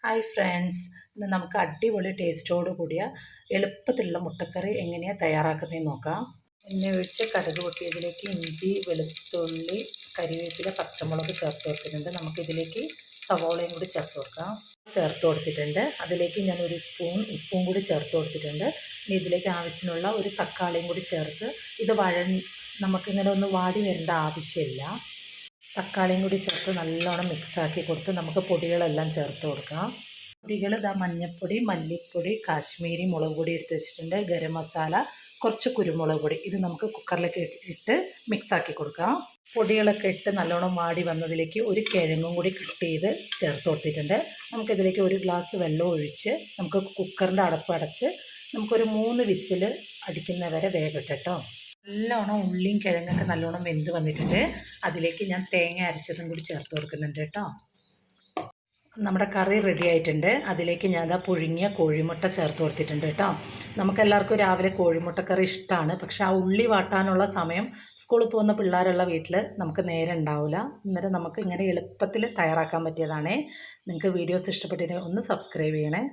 Hi friends, ഇന്ന് നമുക്ക് അടിപൊളി ടേസ്റ്റോട് കൂടിയ എളുപ്പത്തിലുള്ള മുട്ടക്കറി എങ്ങനെയാണ് തയ്യാറാക്കുന്നതെന്ന് നോക്കാം. എണ്ണ ഒഴിച്ച് കടുക് പൊട്ടിയതിലേക്ക് ഇഞ്ചി, വെളുത്തുള്ളി, കരിവേപ്പില, പച്ചമുളക് ചേർത്ത് കൊടുത്തിട്ടുണ്ട്. നമുക്കിതിലേക്ക് സവോളയും കൂടി ചേർത്ത് കൊടുക്കാം. ചേർത്ത് കൊടുത്തിട്ടുണ്ട്. അതിലേക്ക് ഞാൻ ഒരു സ്പൂൺ ഉപ്പും കൂടി ചേർത്ത് കൊടുത്തിട്ടുണ്ട്. ഇനി ഇതിലേക്ക് ആവശ്യത്തിനുള്ള ഒരു തക്കാളിയും കൂടി ചേർത്ത് ഇത് നമുക്കിങ്ങനെ ഒന്ന് വാടി വരേണ്ട ആവശ്യമില്ല. തക്കാളിയും കൂടി ചേർത്ത് നല്ലോണം മിക്സാക്കി കൊടുത്ത് നമുക്ക് പൊടികളെല്ലാം ചേർത്ത് കൊടുക്കാം. പൊടികൾ മഞ്ഞൾപ്പൊടി, മല്ലിപ്പൊടി, കാശ്മീരി മുളക് പൊടി എടുത്ത് വെച്ചിട്ടുണ്ട്, ഗരം മസാല, കുറച്ച് കുരുമുളക് പൊടി. ഇത് നമുക്ക് കുക്കറിലേക്ക് ഇട്ട് മിക്സാക്കി കൊടുക്കാം. പൊടികളൊക്കെ ഇട്ട് നല്ലോണം വാടി വന്നതിലേക്ക് ഒരു കിഴങ്ങും കൂടി കട്ട് ചെയ്ത് ചേർത്ത് കൊടുത്തിട്ടുണ്ട്. നമുക്കിതിലേക്ക് ഒരു ഗ്ലാസ് വെള്ളം ഒഴിച്ച് നമുക്ക് കുക്കറിൻ്റെ അടപ്പ് അടച്ച് നമുക്കൊരു 3 വിസിൽ അടിക്കുന്നവരെ വേഗട്ടെ കേട്ടോ. നല്ലോണം ഉള്ളിയും കിഴങ്ങൊക്കെ നല്ലോണം വെന്ത് വന്നിട്ടുണ്ട്. അതിലേക്ക് ഞാൻ തേങ്ങ അരച്ചതും കൂടി ചേർത്ത് കൊടുക്കുന്നുണ്ട് കേട്ടോ. നമ്മുടെ കറി റെഡി ആയിട്ടുണ്ട്. അതിലേക്ക് ഞാൻ പുഴുങ്ങിയ കോഴിമുട്ട ചേർത്ത് കൊടുത്തിട്ടുണ്ട് കേട്ടോ. നമുക്കെല്ലാവർക്കും രാവിലെ കോഴിമുട്ടക്കറി ഇഷ്ടമാണ്. പക്ഷേ ആ ഉള്ളി വാട്ടാനുള്ള സമയം സ്കൂളിൽ പോകുന്ന പിള്ളേരുള്ള വീട്ടിൽ നമുക്ക് നേരെ ഉണ്ടാവില്ല. അന്നേരം നമുക്ക് ഇങ്ങനെ എളുപ്പത്തിൽ തയ്യാറാക്കാൻ പറ്റിയതാണേ. നിങ്ങൾക്ക് വീഡിയോസ് ഇഷ്ടപ്പെട്ടിട്ടുണ്ടെങ്കിൽ ഒന്ന് സബ്സ്ക്രൈബ് ചെയ്യണേ.